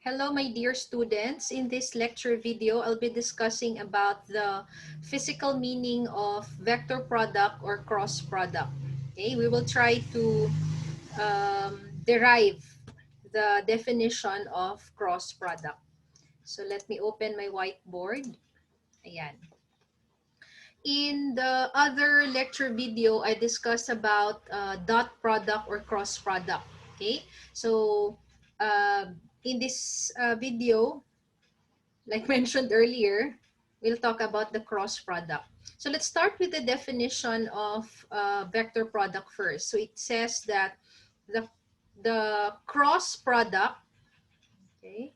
Hello, my dear students. In this lecture video, I'll be discussing about the physical meaning of vector product or cross product. Okay, we will try to derive the definition of cross product. So let me open my whiteboard. Ayan. In the other lecture video, I discussed about dot product or cross product. Okay, so in this video, like mentioned earlier, we'll talk about the cross product. So let's start with the definition of vector product first. So it says that the, the cross product, okay,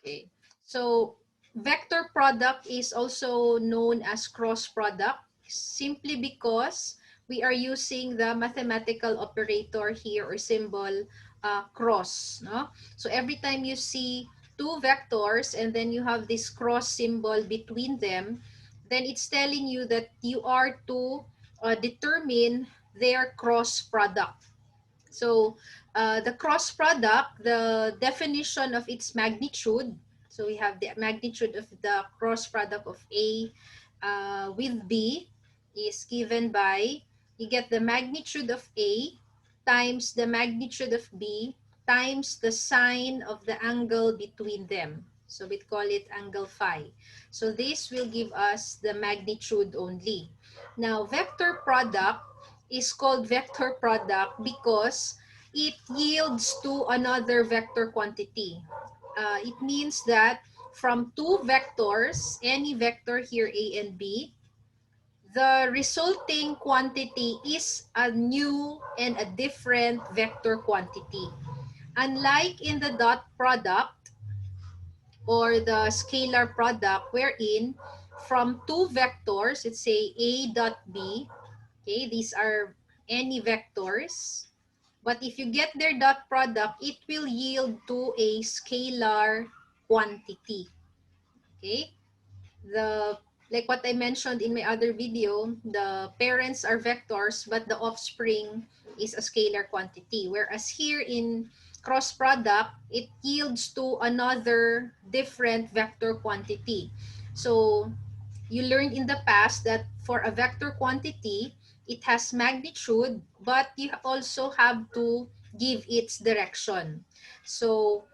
okay. So vector product is also known as cross product simply because we are using the mathematical operator here or symbol cross. No? So every time you see two vectors and then you have this cross symbol between them, then it's telling you that you are to determine their cross product. So the cross product, the definition of its magnitude, so we have the magnitude of the cross product of A with B is given by, you get the magnitude of A times the magnitude of B times the sine of the angle between them. So we call it angle phi. So this will give us the magnitude only. Now, vector product is called vector product because it yields to another vector quantity. It means that from two vectors, any vector here A and B, the resulting quantity is a new and a different vector quantity. Unlike in the dot product or the scalar product, wherein from two vectors, let's say A dot B, okay, these are any vectors. But if you get their dot product, it will yield to a scalar quantity. Okay? The like what I mentioned in my other video, the parents are vectors, but the offspring is a scalar quantity. Whereas here in cross product, it yields to another different vector quantity. So you learned in the past that for a vector quantity, it has magnitude, but you also have to give its direction. So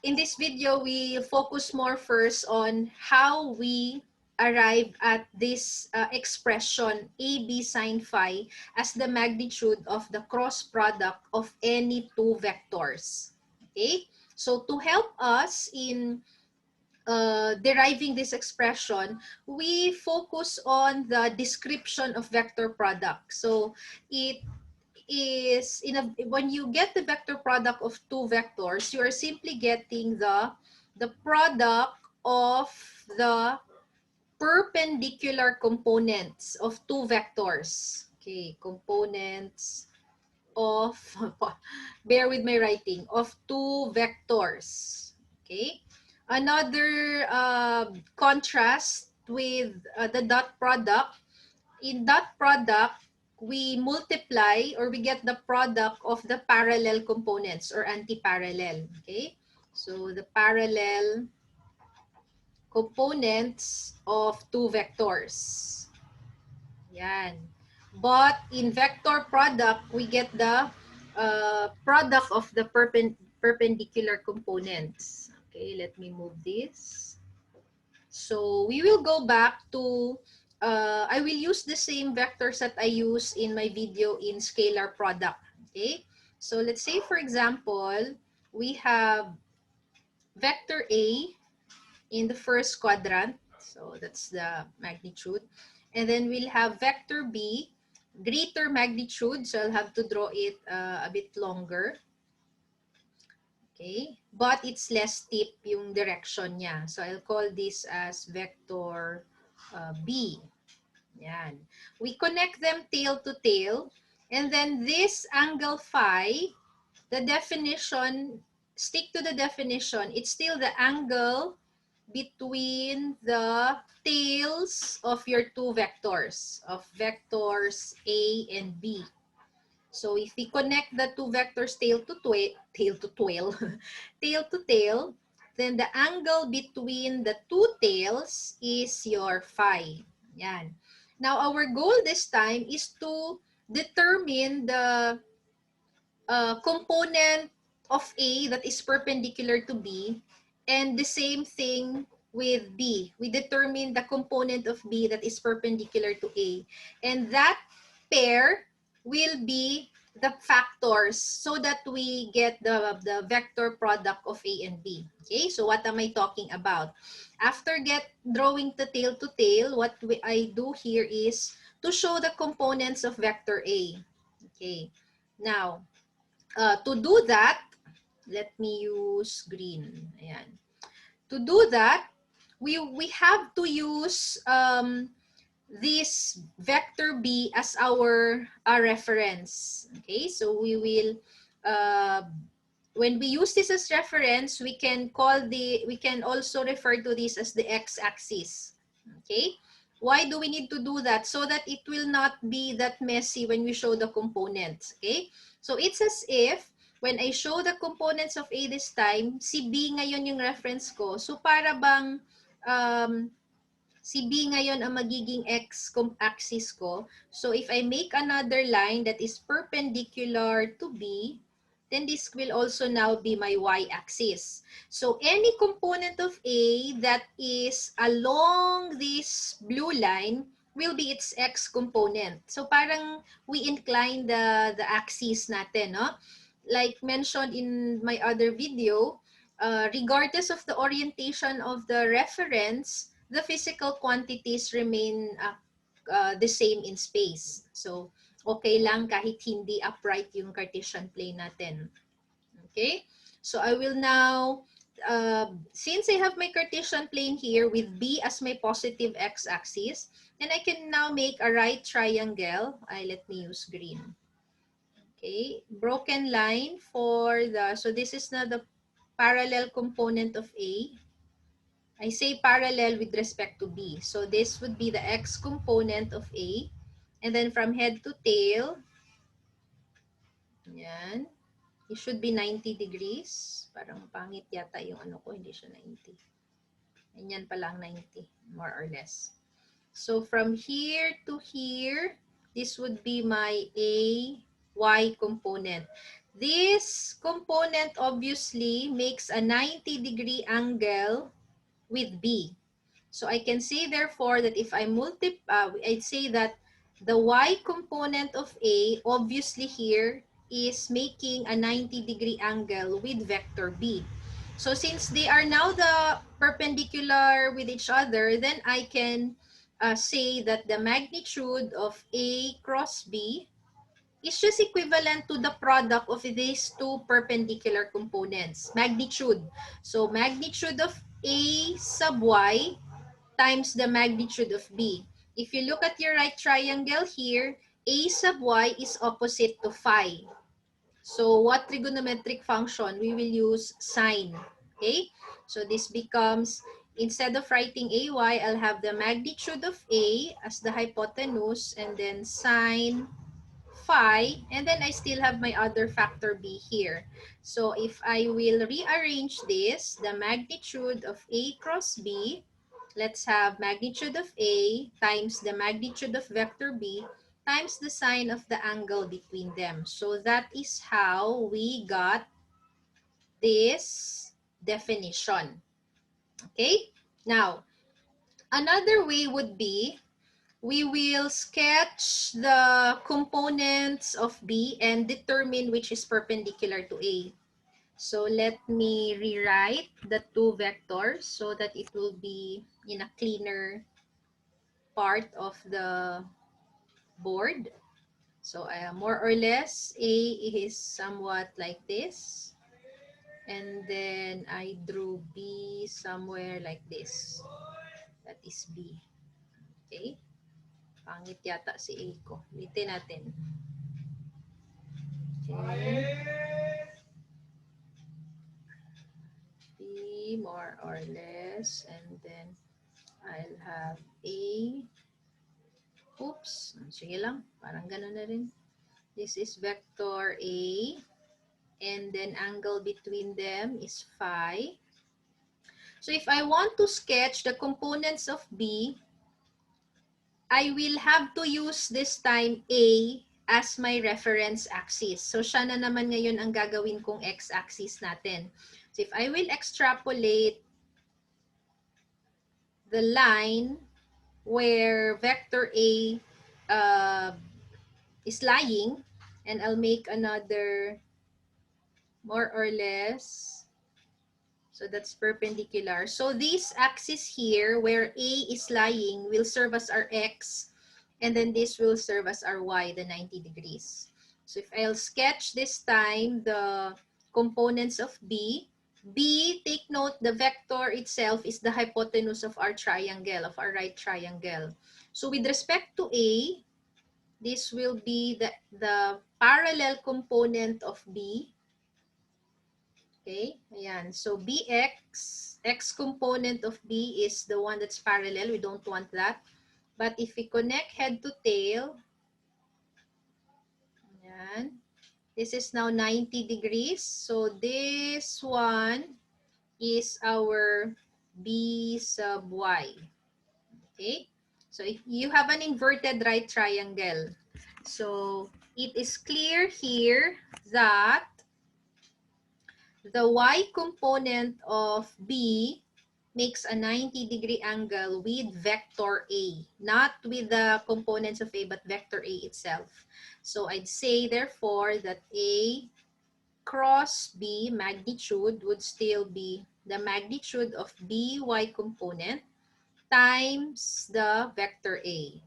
in this video, we focus more first on how we arrive at this expression AB sine phi as the magnitude of the cross product of any two vectors. Okay? So to help us in deriving this expression, we focus on the description of vector product. So it is when you get the vector product of two vectors, you are simply getting the product of the perpendicular components of two vectors. Okay, components of bear with my writing, of two vectors. Okay, another contrast with the dot product. In dot product, we multiply or we get the product of the parallel components or anti-parallel. Okay, so the parallel components of two vectors. Yan. But in vector product, we get the product of the perpendicular components. Okay, let me move this. So we will go back to, I will use the same vectors that I use in my video in scalar product. Okay, so let's say for example, we have vector A in the first quadrant. So that's the magnitude. And then we'll have vector B, greater magnitude. So I'll have to draw it a bit longer. Okay, but it's less steep yung direction niya. So I'll call this as vector B. Yan. We connect them tail to tail. And then this angle phi, the definition, stick to the definition. It's still the angle between the tails of your two vectors, of vectors A and B. So if we connect the two vectors tail to tail, tail to tail, then the angle between the two tails is your phi. Yan. Now, our goal this time is to determine the component of A that is perpendicular to B, and the same thing with B. We determine the component of B that is perpendicular to A. And that pair will be the factors so that we get the vector product of A and B. Okay, so what am I talking about? After drawing the tail to tail, what I do here is to show the components of vector A. Okay, now, to do that, let me use green. Ayan. To do that, we have to use this vector B as our reference. Okay, so we will, when we use this as reference, we can also refer to this as the x-axis. Okay, why do we need to do that? So that it will not be that messy when we show the components. Okay, so it's as if when I show the components of A this time, si B ngayon yung reference ko. So para bang si B ngayon ang magiging x-axis ko. So if I make another line that is perpendicular to B, then this will also now be my y-axis. So any component of A that is along this blue line will be its x component. So parang we incline the axis natin, no? Like mentioned in my other video, regardless of the orientation of the reference, the physical quantities remain the same in space. So, okay lang kahit hindi upright yung Cartesian plane natin. Okay? So, I will now, since I have my Cartesian plane here with B as my positive x-axis, then I can now make a right triangle. Let me use green. Okay, broken line for so this is now the parallel component of A. I say parallel with respect to B. So this would be the x component of A. And then from head to tail, yan, it should be 90 degrees. Parang pangit yata yung ano ko, hindi siya 90. Ganyan pa lang 90, more or less. So from here to here, this would be my A, Y component. This component obviously makes a 90-degree angle with B. So I can say therefore that if I I'd say that the Y component of A obviously here is making a 90-degree angle with vector B. So since they are now the perpendicular with each other, then I can say that the magnitude of A cross B is just equivalent to the product of these two perpendicular components, magnitude. So magnitude of A sub Y times the magnitude of B. If you look at your right triangle here, A sub Y is opposite to phi. So what trigonometric function? We will use sine. Okay? So this becomes, instead of writing AY, I'll have the magnitude of A as the hypotenuse and then sine phi, and then I still have my other factor B here. So if I will rearrange this, the magnitude of A cross B, let's have magnitude of A times the magnitude of vector B times the sine of the angle between them. So that is how we got this definition. Okay? Now, another way would be, we will sketch the components of B and determine which is perpendicular to A. So let me rewrite the two vectors so that it will be in a cleaner part of the board. So more or less, A is somewhat like this. And then I drew B somewhere like this. That is B. Okay? Pangit yata si A ko. Ulitin natin. Okay. B more or less. And then I'll have A. Oops. Sige lang. Parang ganun na rin. This is vector A, and then angle between them is phi. So if I want to sketch the components of B, I will have to use this time A as my reference axis. So siya na naman ngayon ang gagawin kong x-axis natin. So if I will extrapolate the line where vector A is lying, and I'll make another more or less, so that's perpendicular. So this axis here where A is lying will serve as our x, and then this will serve as our y, the 90 degrees. So if I'll sketch this time the components of B, take note, the vector itself is the hypotenuse of our triangle, of our right triangle. So with respect to A, this will be the parallel component of B. Okay, ayan. So BX, X component of B is the one that's parallel. We don't want that. But if we connect head to tail, ayan, this is now 90 degrees. So this one is our B sub Y. Okay, so if you have an inverted right triangle, so it is clear here that the y component of B makes a 90-degree angle with vector A, not with the components of A, but vector A itself. So I'd say, therefore, that A cross B magnitude would still be the magnitude of BY component times the vector A.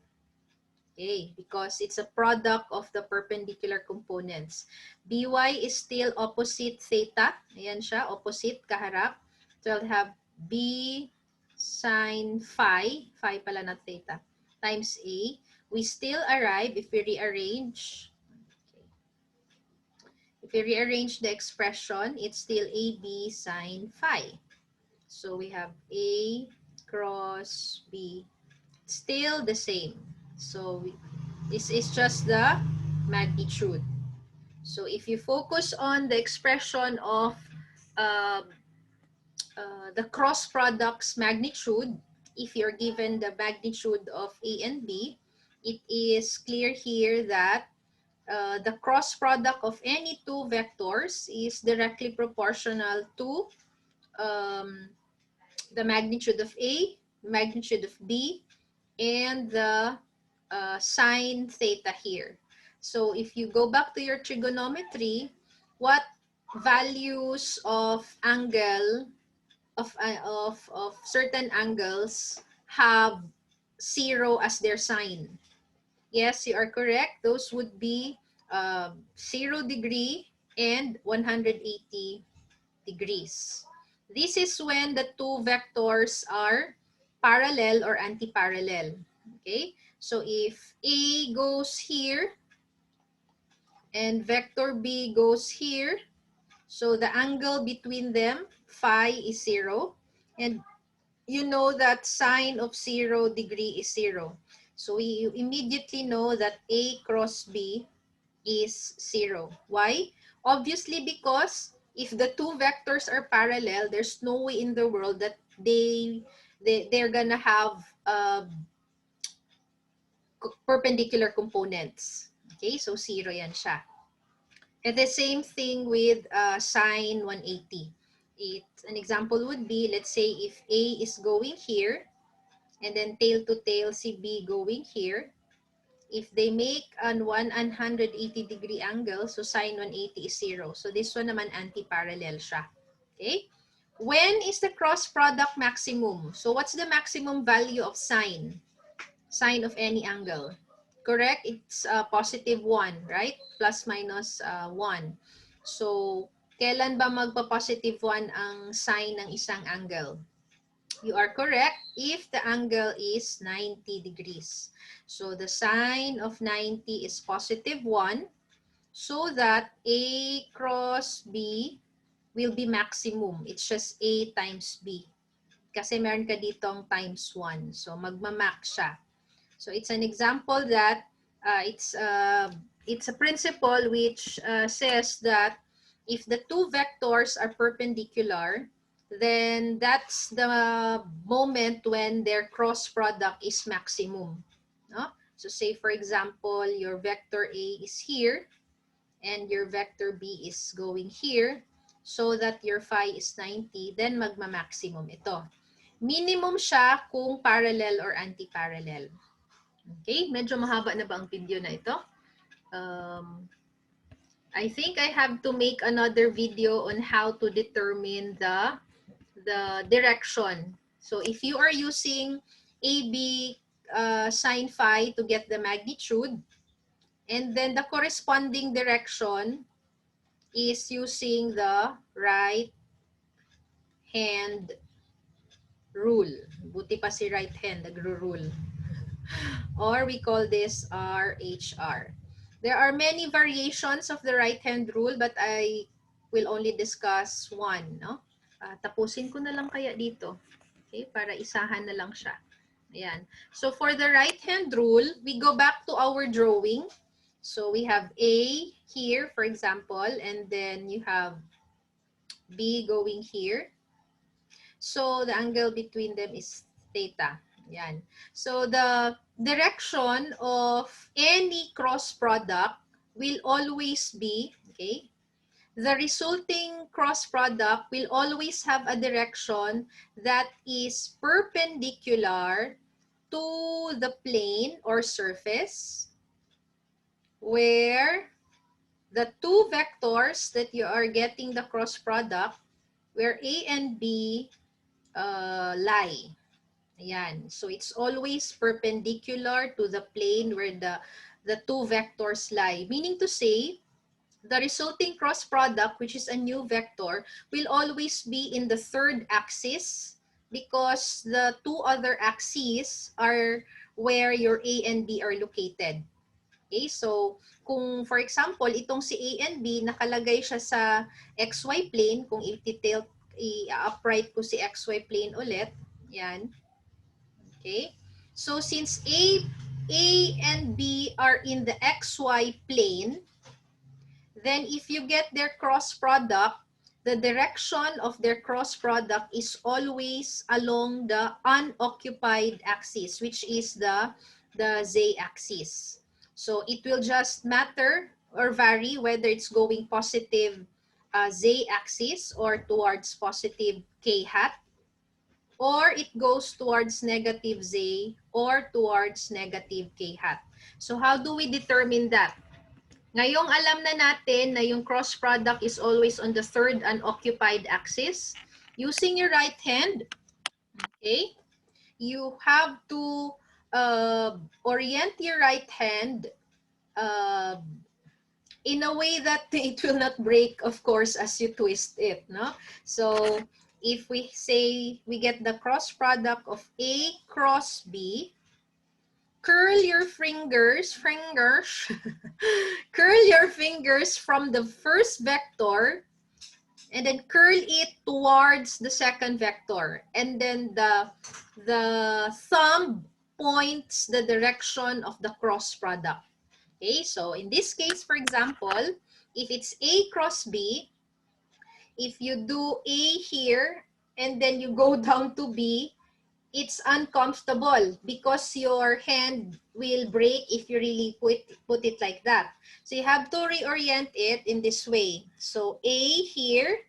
Okay, because it's a product of the perpendicular components. BY is still opposite theta. Ayan siya, opposite, kaharap. So I'll have B sine phi, phi pala not theta, times A. We still arrive, if we rearrange, okay. If we rearrange the expression, it's still AB sine phi. So we have A cross B, still the same. So this is just the magnitude. So if you focus on the expression of uh, the cross product's magnitude, if you're given the magnitude of A and B, it is clear here that the cross product of any two vectors is directly proportional to um, the magnitude of A, magnitude of B, and the sine theta here. So if you go back to your trigonometry, what values of angle of certain angles have 0 as their sign? Yes, you are correct. Those would be 0 degree and 180 degrees. This is when the two vectors are parallel or anti-parallel. Okay, so if A goes here and vector B goes here, so the angle between them, phi, is 0. And you know that sine of 0 degree is 0. So we immediately know that A cross B is 0. Why? Obviously because if the two vectors are parallel, there's no way in the world that they're gonna have perpendicular components. Okay, so 0 yan siya. And the same thing with sine 180. An example would be, let's say if A is going here, and then tail to tail si B going here, if they make an 180 degree angle, so sine 180 is 0. So this one naman anti-parallel siya. Okay? When is the cross product maximum? So what's the maximum value of sine? Sine of any angle. Correct? It's positive 1, right? Plus minus 1. So kailan ba magpa-positive 1 ang sine ng isang angle? You are correct if the angle is 90 degrees. So the sine of 90 is positive 1, so that A cross B will be maximum. It's just A times B. Kasi meron ka ditong times 1. So magmamax siya. So it's an example that it's it's a principle which says that if the two vectors are perpendicular, then that's the moment when their cross product is maximum. No? So say for example, your vector A is here and your vector B is going here, so that your phi is 90, then magma-maximum ito. Minimum siya kung parallel or anti-parallel. Okay, medyo mahaba na ba ang video na ito? I think I have to make another video on how to determine the direction. So if you are using AB sine phi to get the magnitude, and then the corresponding direction is using the right hand rule. Buti pa si right hand, nagro-rule. Or we call this RHR. There are many variations of the right hand rule, but I will only discuss one. No? Tapusin ko na lang kaya dito. Okay, para isahan na lang siya. Ayan. So for the right hand rule, we go back to our drawing. So we have A here, for example, and then you have B going here. So the angle between them is theta. Yan. So the direction of any cross product will always be, okay, the resulting cross product will always have a direction that is perpendicular to the plane or surface where the two vectors that you are getting the cross product, where A and B lie. Ayan. So it's always perpendicular to the plane where the two vectors lie. Meaning to say, the resulting cross product, which is a new vector, will always be in the third axis because the two other axes are where your A and B are located. Okay, so kung for example, itong si A and B, nakalagay siya sa XY plane, kung i-tilt, i-upright ko si XY plane ulit, yan. Okay, so since A and B are in the XY plane, then if you get their cross product, the direction of their cross product is always along the unoccupied axis, which is the Z axis. So it will just matter or vary whether it's going positive Z axis or towards positive K hat, or it goes towards negative Z or towards negative K hat. So how do we determine that? Ngayong alam na natin na yung cross product is always on the third unoccupied axis. Using your right hand, okay, you have to orient your right hand in a way that it will not break, of course, as you twist it. No? So if we say we get the cross product of A cross B, curl your fingers, curl your fingers from the first vector and then curl it towards the second vector. And then the thumb points the direction of the cross product. Okay, so in this case, for example, if it's A cross B, if you do A here and then you go down to B, it's uncomfortable because your hand will break if you really put it like that. So you have to reorient it in this way. So A here,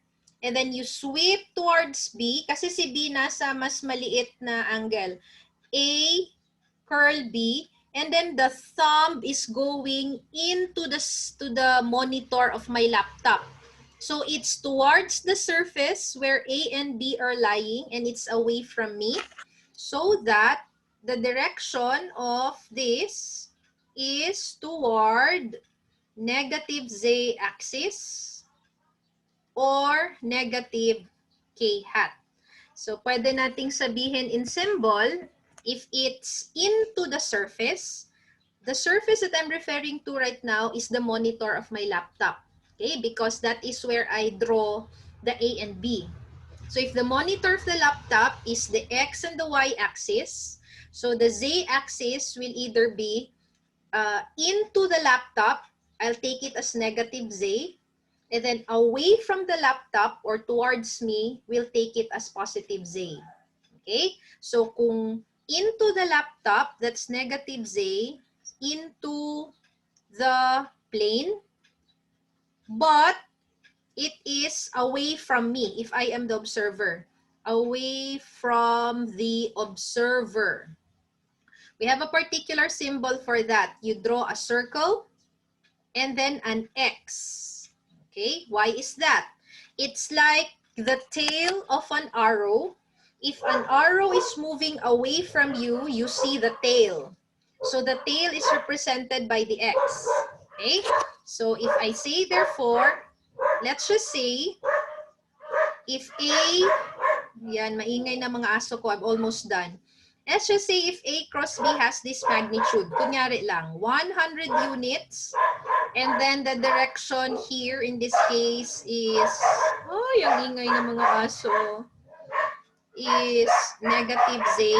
and then you sweep towards B, kasi si B nasa mas maliit na angle. A, curl B, and then the thumb is going into the monitor of my laptop. So it's towards the surface where A and B are lying, and it's away from me, so that the direction of this is toward negative Z axis or negative K hat. So pwede nating sabihin in symbol, if it's into the surface that I'm referring to right now is the monitor of my laptop. Okay, because that is where I draw the A and B. So if the monitor of the laptop is the X and the Y axis, so the Z axis will either be into the laptop I'll take it as negative Z. And then away from the laptop or towards me, we'll take it as positive Z. Okay? So kung into the laptop, that's negative Z. Into the plane. But it is away from me if I am the observer. Away from the observer. We have a particular symbol for that. You draw a circle and then an X. Okay, why is that? It's like the tail of an arrow. If an arrow is moving away from you, you see the tail. So the tail is represented by the X. Okay, so if I say therefore, let's just say, if A, yan, maingay na mga aso ko, I'm almost done. Let's just say if A cross B has this magnitude, kunyari lang, 100 units, and then the direction here in this case is, ay, ang ingay ng mga aso, is negative Z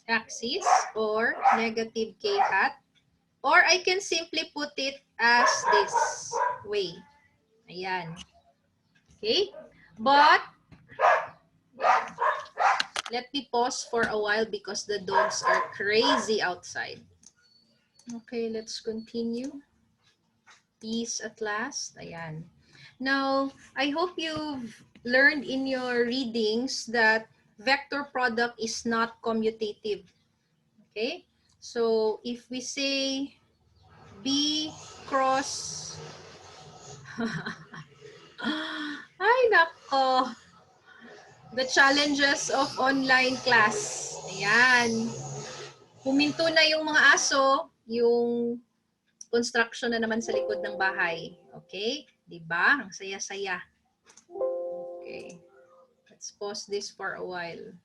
axis or negative K hat. Or I can simply put it as this way. Ayan. Okay? But, let me pause for a while because the dogs are crazy outside. Okay, let's continue. Peace at last. Ayan. Now, I hope you've learned in your readings that vector product is not commutative. Okay? So, if we say B cross... Ay, nako. The challenges of online class. Ayan. Huminto na yung mga aso, yung construction na naman sa likod ng bahay. Okay? Diba? Ang saya-saya. Okay. Let's pause this for a while.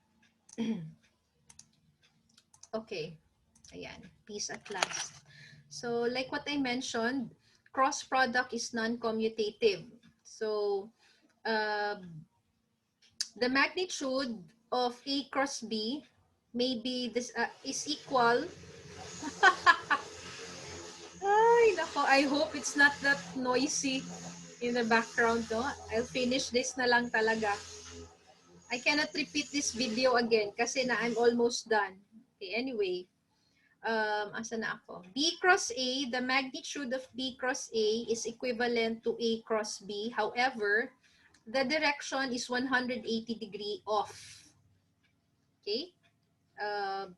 Okay. Ayan. Peace at last. So, like what I mentioned, cross product is non-commutative. So, the magnitude of A cross B maybe this is equal. Ay, nako, I hope it's not that noisy in the background, no? I'll finish this na lang talaga. I cannot repeat this video again kasi na I'm almost done. Okay, anyway. Asa na ako? B cross A, the magnitude of B cross A is equivalent to A cross B. However, the direction is 180 degree off. Okay?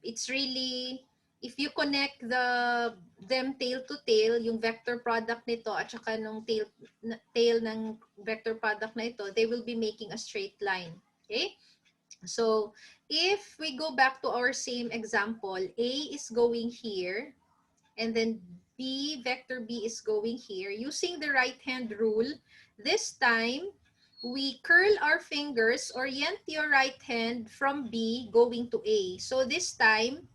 It's really, if you connect them tail to tail, yung vector product nito at saka nung tail ng vector product na ito, they will be making a straight line. Okay? So, if we go back to our same example, A is going here, and then B, vector B is going here. Using the right-hand rule, this time, we curl our fingers, orient your right hand from B going to A. So this time,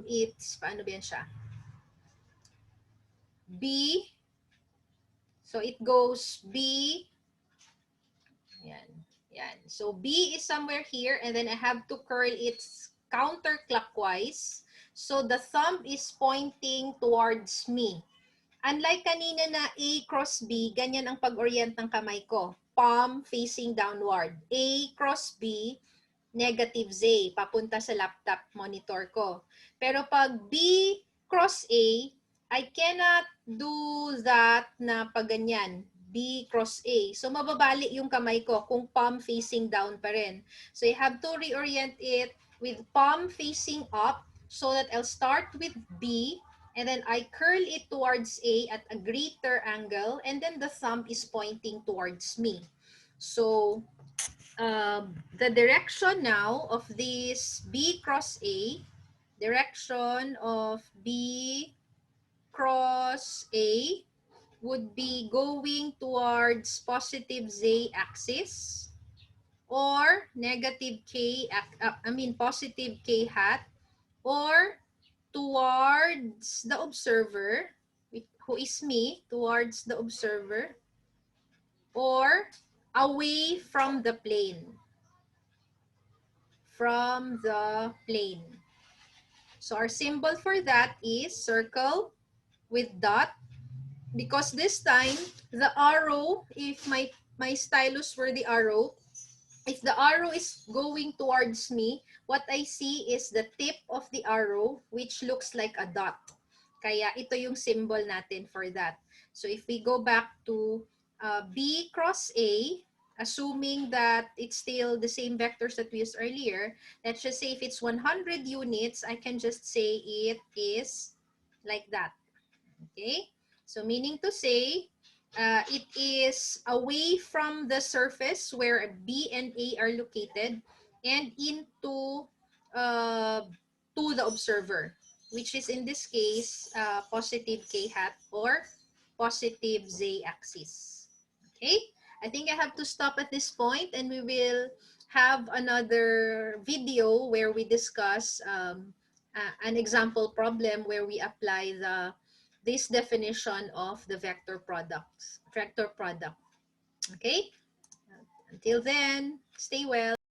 it's, paano ba yan siya? B, so it goes B, yan, yan. So B is somewhere here, and then I have to curl it counterclockwise. So the thumb is pointing towards me. Unlike kanina na A cross B, ganyan ang pag-orient ng kamay ko. Palm facing downward. A cross B, negative Z, papunta sa laptop monitor ko. Pero pag B cross A, I cannot do that na pag ganyan. B cross A. So, mababali yung kamay ko kung palm facing down pa rin. So, you have to reorient it with palm facing up so that I'll start with B, and then I curl it towards A at a greater angle, and then the thumb is pointing towards me. So, the direction now of this B cross A, direction of B cross A would be going towards positive Z axis or negative K, positive K hat, or towards the observer, who is me, towards the observer, or away from the plane. From the plane. So our symbol for that is circle with dot, because this time the arrow, if my stylus were the arrow, if the arrow is going towards me, what I see is the tip of the arrow, which looks like a dot. Kaya ito yung symbol natin for that. So if we go back to B cross A, assuming that it's still the same vectors that we used earlier, let's just say if it's 100 units, I can just say it is like that. Okay? So meaning to say, it is away from the surface where B and A are located and into to the observer, which is in this case positive k hat or positive z-axis. Okay, I think I have to stop at this point, and we will have another video where we discuss an example problem where we apply this definition of the vector product. Okay, until then, stay well.